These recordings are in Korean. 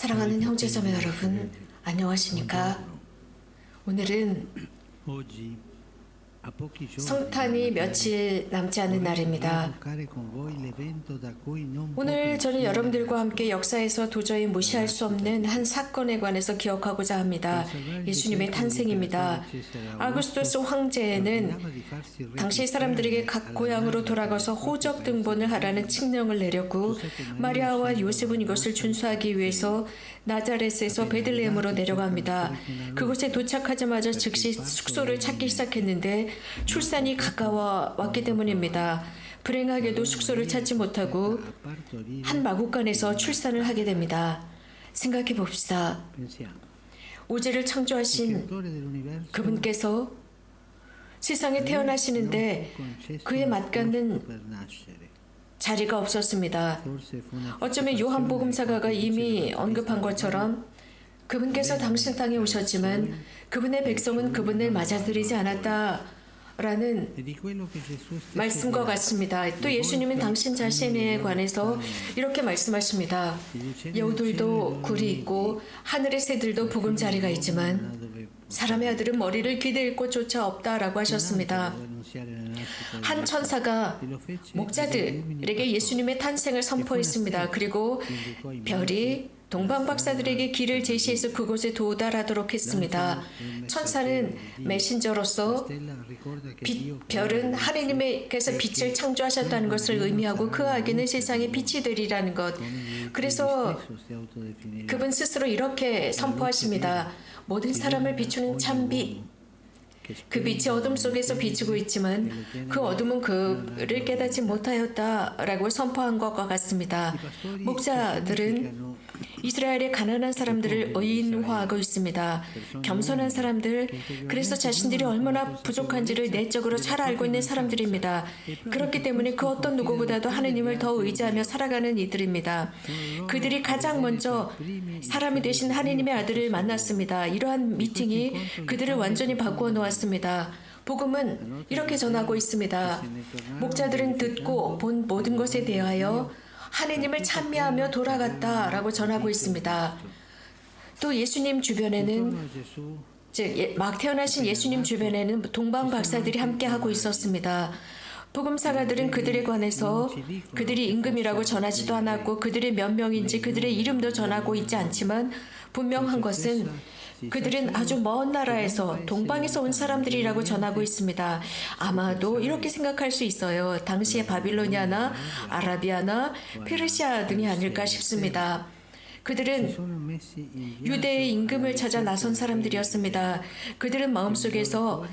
사랑하는 형제자매 여러분, 안녕하십니까? 오늘은 성탄이 며칠 남지 않은 날입니다. 오늘 저는 여러분들과 함께 역사에서 도저히 무시할 수 없는 한 사건에 관해서 기억하고자 합니다. 예수님의 탄생입니다. 아구스토스 황제는 당시 사람들에게 각 고향으로 돌아가서 호적 등본을 하라는 칙령을 내렸고, 마리아와 요셉은 이것을 준수하기 위해서 나자렛에서 베들레헴으로 내려갑니다. 그곳에 도착하자마자 즉시 숙소를 찾기 시작했는데 출산이 가까워 왔기 때문입니다. 불행하게도 숙소를 찾지 못하고 한 마구간에서 출산을 하게 됩니다. 생각해 봅시다. 우주를 창조하신 그분께서 세상에 태어나시는데 그에 맞닿는 자리가 없었습니다. 어쩌면 요한복음사가가 이미 언급한 것처럼 그분께서 당신 땅에 오셨지만 그분의 백성은 그분을 맞아들이지 않았다라는 말씀과 같습니다. 또 예수님은 당신 자신에 관해서 이렇게 말씀하십니다. 여우들도 굴이 있고 하늘의 새들도 보금자리가 있지만 사람의 아들은 머리를 기댈 곳조차 없다라고 하셨습니다. 한 천사가 목자들에게 예수님의 탄생을 선포했습니다. 그리고 별이 동방 박사들에게 길을 제시해서 그곳에 도달하도록 했습니다. 천사는 메신저로서 별은 하느님께서 빛을 창조하셨다는 것을 의미하고 그 아기는 세상의 빛이 되리라는 것. 그래서 그분 스스로 이렇게 선포하십니다. 모든 사람을 비추는 참빛. 그 빛이 어둠 속에서 비추고 있지만 그 어둠은 그를 깨닫지 못하였다라고 선포한 것과 같습니다. 목자들은 이스라엘의 가난한 사람들을 의인화하고 있습니다. 겸손한 사람들, 그래서 자신들이 얼마나 부족한지를 내적으로 잘 알고 있는 사람들입니다. 그렇기 때문에 그 어떤 누구보다도 하느님을 더 의지하며 살아가는 이들입니다. 그들이 가장 먼저 사람이 되신 하느님의 아들을 만났습니다. 이러한 미팅이 그들을 완전히 바꾸어 놓았습니다. 복음은 이렇게 전하고 있습니다. 목자들은 듣고 본 모든 것에 대하여 하느님을 찬미하며 돌아갔다라고 전하고 있습니다. 또 예수님 주변에는 막 태어나신 예수님 주변에는 동방 박사들이 함께하고 있었습니다. 복음사가들은 그들에 관해서 그들이 임금이라고 전하지도 않았고 그들이 몇 명인지 그들의 이름도 전하고 있지 않지만 분명한 것은 그들은 아주 먼 나라에서 동방에서 온 사람들이라고 전하고 있습니다. 아마도 이렇게 생각할 수 있어요. 당시의 바빌로니아나 아라비아나 페르시아 등이 아닐까 싶습니다. 그들은 유대의 임금을 찾아 나선 사람들이었습니다. 그들은 마음속에서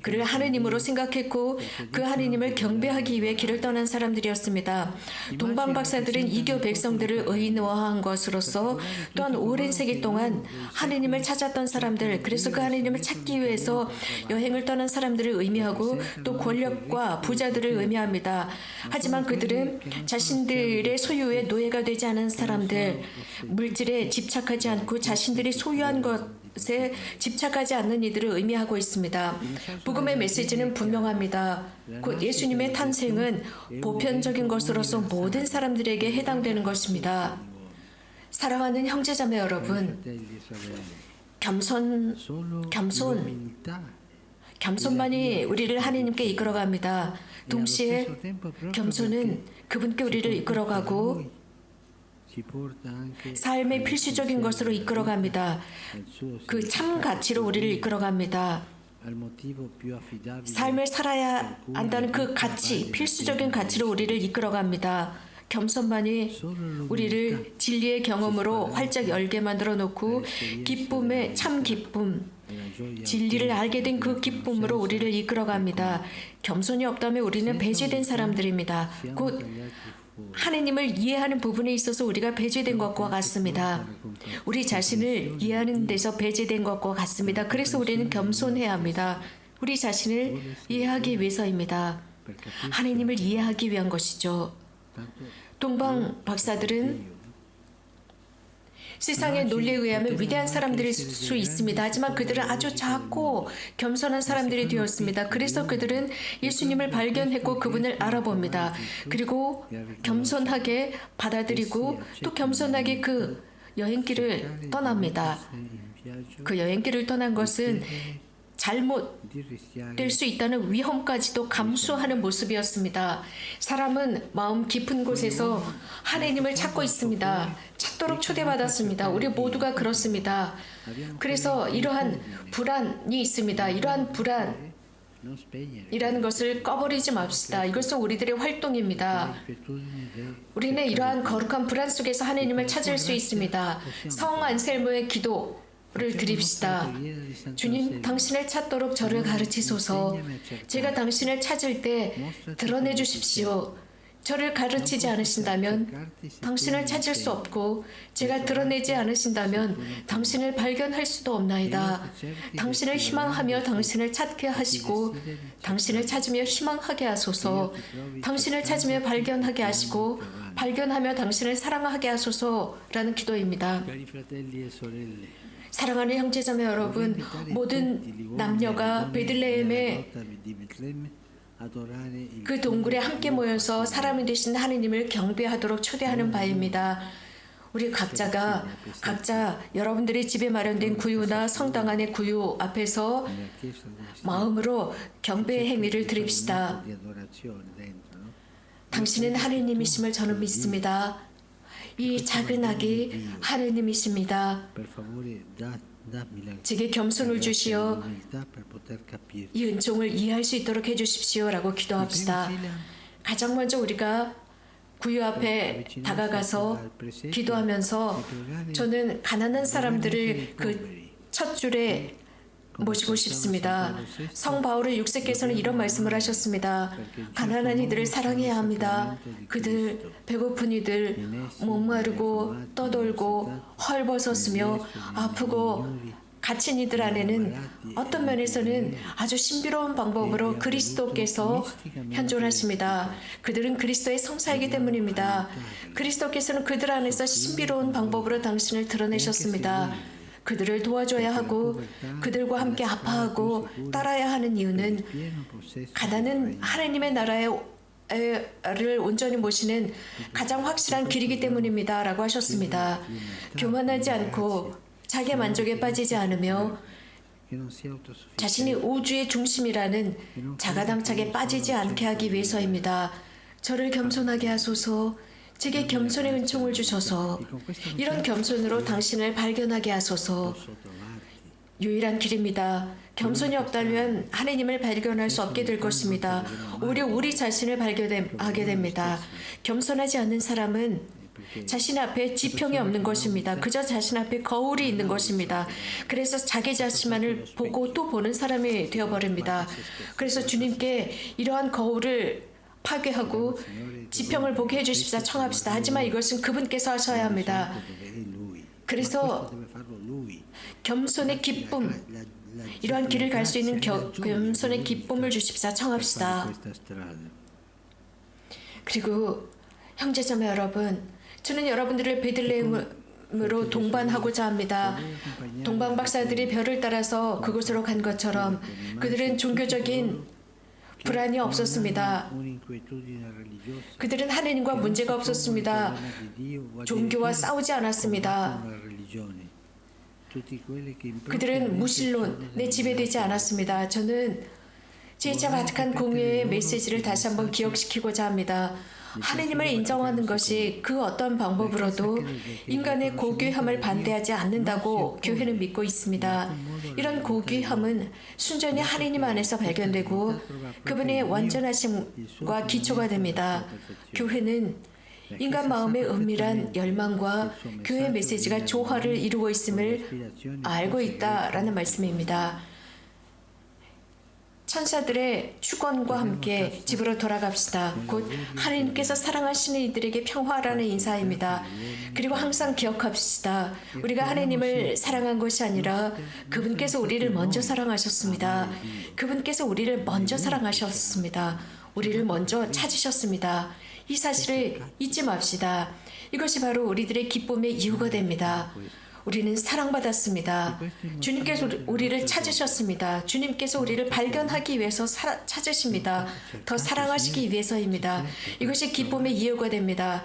그를 하느님으로 생각했고 그 하느님을 경배하기 위해 길을 떠난 사람들이었습니다. 동방 박사들은 이교 백성들을 의인화한 것으로서 또한 오랜 세기 동안 하느님을 찾았던 사람들, 그래서 그 하느님을 찾기 위해서 여행을 떠난 사람들을 의미하고 또 권력과 부자들을 의미합니다. 하지만 그들은 자신들의 소유의 노예가 되지 않은 사람들, 물질에 집착하지 않고 자신들이 소유한 것에 집착하지 않는 이들을 의미하고 있습니다. 복음의 메시지는 분명합니다. 곧 예수님의 탄생은 보편적인 것으로서 모든 사람들에게 해당되는 것입니다. 사랑하는 형제자매 여러분, 겸손만이 우리를 하느님께 이끌어갑니다. 동시에 겸손은 그분께 우리를 이끌어가고 삶의 필수적인 것으로 이끌어갑니다. 그 참 가치로 우리를 이끌어갑니다. 삶을 살아야 한다는 그 가치, 필수적인 가치로 우리를 이끌어갑니다. 겸손만이 우리를 진리의 경험으로 활짝 열게 만들어 놓고 기쁨의 참 기쁨, 진리를 알게 된 그 기쁨으로 우리를 이끌어갑니다. 겸손이 없다면 우리는 배제된 사람들입니다. 곧 하느님을 이해하는 부분에 있어서 우리가 배제된 것과 같습니다. 우리 자신을 이해하는 데서 배제된 것과 같습니다. 그래서 우리는 겸손해야 합니다. 우리 자신을 이해하기 위해서입니다. 하느님을 이해하기 위한 것이죠. 동방 박사들은 세상의 논리에 의하면 위대한 사람들일 수 있습니다. 하지만 그들은 아주 작고 겸손한 사람들이 되었습니다. 그래서 그들은 예수님을 발견했고 그분을 알아봅니다. 그리고 겸손하게 받아들이고 또 겸손하게 그 여행길을 떠납니다. 그 여행길을 떠난 것은 잘못될 수 있다는 위험까지도 감수하는 모습이었습니다. 사람은 마음 깊은 곳에서 하나님을 찾고 있습니다. 찾도록 초대받았습니다. 우리 모두가 그렇습니다. 그래서 이러한 불안이 있습니다. 이러한 불안이라는 것을 꺼버리지 맙시다. 이것은 우리들의 활동입니다. 우리는 이러한 거룩한 불안 속에서 하나님을 찾을 수 있습니다. 성 안셀모의 기도를 드립시다. 주님, 당신을 찾도록 저를 가르치소서. 제가 당신을 찾을 때 드러내 주십시오. 저를 가르치지 않으신다면 당신을 찾을 수 없고, 제가 드러내지 않으신다면 당신을 발견할 수도 없나이다. 당신을 희망하며 당신을 찾게 하시고, 당신을 찾으며 희망하게 하소서. 당신을 찾으며 발견하게 하시고, 발견하며 당신을 사랑하게 하소서라는 기도입니다. 사랑하는 형제자매 여러분, 모든 남녀가 베들레헴의 그 동굴에 함께 모여서 사람이 되신 하느님을 경배하도록 초대하는 바입니다. 우리 각자 여러분들의 집에 마련된 구유나 성당 안의 구유 앞에서 마음으로 경배의 행위를 드립시다. 당신은 하느님이심을 저는 믿습니다. 이 작은 아기 하느님이십니다. 제게 겸손을 주시어 이 은총을 이해할 수 있도록 해주십시오라고 기도합시다. 가장 먼저 우리가 구유 앞에 다가가서 기도하면서 저는 가난한 사람들을 그 첫 줄에 모시고 싶습니다. 성 바울의 6세께서는 이런 말씀을 하셨습니다. 가난한 이들을 사랑해야 합니다. 그들, 배고픈 이들, 목마르고 떠돌고 헐벗었으며 아프고 갇힌 이들 안에는 어떤 면에서는 아주 신비로운 방법으로 그리스도께서 현존하십니다. 그들은 그리스도의 성사이기 때문입니다. 그리스도께서는 그들 안에서 신비로운 방법으로 당신을 드러내셨습니다. 그들을 도와줘야 하고 그들과 함께 아파하고 따라야 하는 이유는 가난은 하나님의 나라를 온전히 모시는 가장 확실한 길이기 때문입니다. 라고 하셨습니다. 교만하지 않고 자기 만족에 빠지지 않으며 자신이 우주의 중심이라는 자가당착에 빠지지 않게 하기 위해서입니다. 저를 겸손하게 하소서. 제게 겸손의 은총을 주셔서 이런 겸손으로 당신을 발견하게 하소서. 유일한 길입니다. 겸손이 없다면 하나님을 발견할 수 없게 될 것입니다. 오히려 우리 자신을 발견하게 됩니다. 겸손하지 않는 사람은 자신 앞에 지평이 없는 것입니다. 그저 자신 앞에 거울이 있는 것입니다. 그래서 자기 자신만을 보고 또 보는 사람이 되어버립니다. 그래서 주님께 이러한 거울을 파괴하고 지평을 보게 해주십사 청합시다. 하지만 이것은 그분께서 하셔야 합니다. 그래서 겸손의 기쁨, 이러한 길을 갈 수 있는 겸손의 기쁨을 주십사 청합시다. 그리고 형제자매 여러분, 저는 여러분들을 베들레헴으로 동반하고자 합니다. 동방 박사들이 별을 따라서 그곳으로 간 것처럼 그들은 종교적인 불안이 없었습니다. 그들은 하느님과 문제가 없었습니다. 종교와 싸우지 않았습니다. 그들은 무신론에 지배되지 않았습니다. 저는 제2차 바티칸 공회의 메시지를 다시 한번 기억시키고자 합니다. 하느님을 인정하는 것이 그 어떤 방법으로도 인간의 고귀함을 반대하지 않는다고 교회는 믿고 있습니다. 이런 고귀함은 순전히 하느님 안에서 발견되고 그분의 완전하심과 기초가 됩니다. 교회는 인간 마음의 은밀한 열망과 교회 메시지가 조화를 이루고 있음을 알고 있다라는 말씀입니다. 천사들의 축원과 함께 집으로 돌아갑시다. 곧 하나님께서 사랑하시는 이들에게 평화라는 인사입니다. 그리고 항상 기억합시다. 우리가 하나님을 사랑한 것이 아니라 그분께서 우리를 먼저 사랑하셨습니다. 그분께서 우리를 먼저 사랑하셨습니다. 우리를 먼저 찾으셨습니다. 이 사실을 잊지 맙시다. 이것이 바로 우리들의 기쁨의 이유가 됩니다. 우리는 사랑받았습니다. 주님께서 우리를 찾으셨습니다. 주님께서 우리를 발견하기 위해서 찾으십니다. 더 사랑하시기 위해서입니다. 이것이 기쁨의 이유가 됩니다.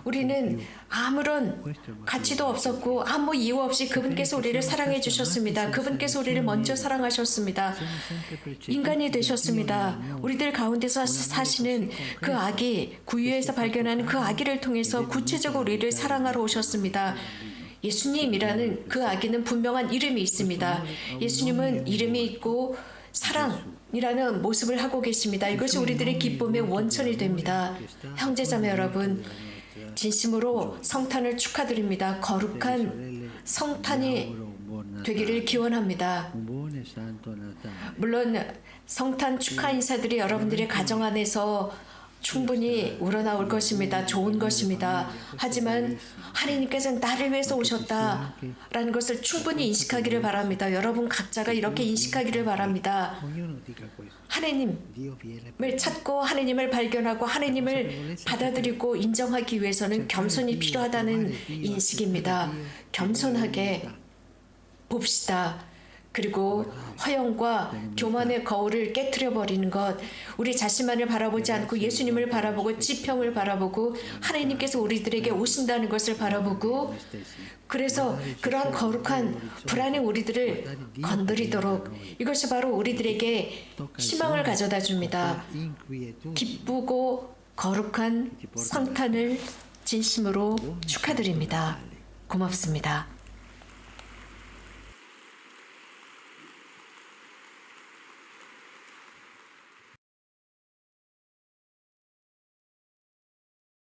우리는 아무런 가치도 없었고 아무 이유 없이 그분께서 우리를 사랑해 주셨습니다. 그분께서 우리를 먼저 사랑하셨습니다. 인간이 되셨습니다. 우리들 가운데서 사시는 그 아기, 구유에서 발견하는 그 아기를 통해서 구체적으로 우리를 사랑하러 오셨습니다. 예수님이라는 그 아기는 분명한 이름이 있습니다. 예수님은 이름이 있고 사랑이라는 모습을 하고 계십니다. 이것이 우리들의 기쁨의 원천이 됩니다. 형제자매 여러분, 진심으로 성탄을 축하드립니다. 거룩한 성탄이 되기를 기원합니다. 물론 성탄 축하 인사들이 여러분들의 가정 안에서 충분히 우러나올 것입니다. 좋은 것입니다. 하지만 하나님께서는 나를 위해서 오셨다라는 것을 충분히 인식하기를 바랍니다. 여러분 각자가 이렇게 인식하기를 바랍니다. 하나님을 찾고 하나님을 발견하고 하나님을 받아들이고 인정하기 위해서는 겸손이 필요하다는 인식입니다. 겸손하게 봅시다. 그리고 허영과 교만의 거울을 깨트려 버리는 것, 우리 자신만을 바라보지 않고 예수님을 바라보고 지평을 바라보고 하나님께서 우리들에게 오신다는 것을 바라보고, 그래서 그러한 거룩한 불안의 우리들을 건드리도록, 이것이 바로 우리들에게 희망을 가져다 줍니다. 기쁘고 거룩한 성탄을 진심으로 축하드립니다. 고맙습니다.